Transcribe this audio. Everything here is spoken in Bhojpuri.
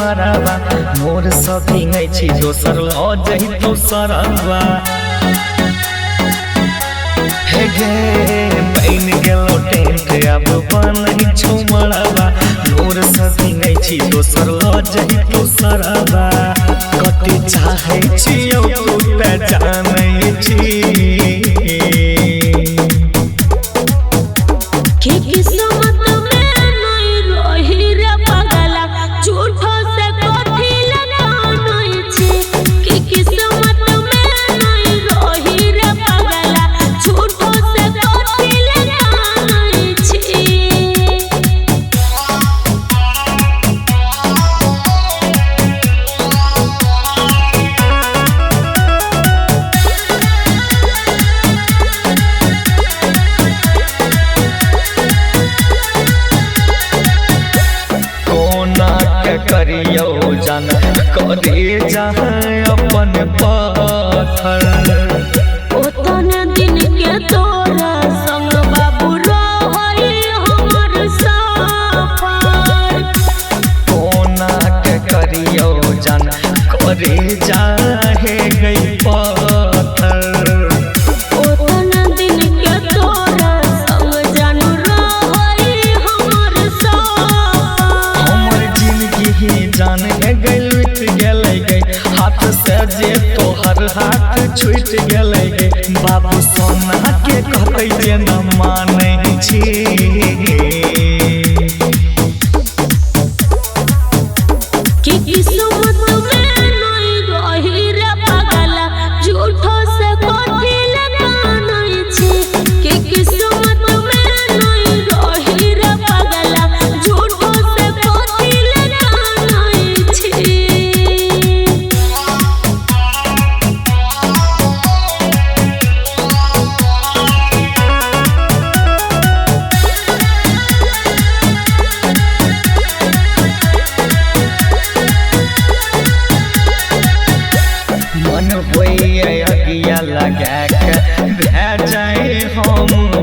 हराबा मोर सभी गई छी दोसर लो जही तो सरबा हे गे पैन गेलो टेंट अब बनही छुमड़बा मोर सभी गई छी दोसर लो जही तो सरबा कते चाहे छियो तू पहचानै छी करियो जान करे जहाँ अपन पत्थर ओतन दिन के तोरा संग बाबू रहई हमर सफर कोना के करियो जान करे जाहे गई पत्थर ओतन दिन के तोरा संग जानू रहई हमर सफर हमर जिंदगी जान गइल गेलै गे हाथ से जे तोहर हाथ छूट गेलै गे बाबू सोना के कहते जे न मानै छी कि किस्मत में नहीं रही रे पागला झूठो से कथी ले कानै छी कि किस्मत में नहीं रही रे पागला झूठो से कथी ले कानै छी मन होइए अगिया लगा के भे जाए हम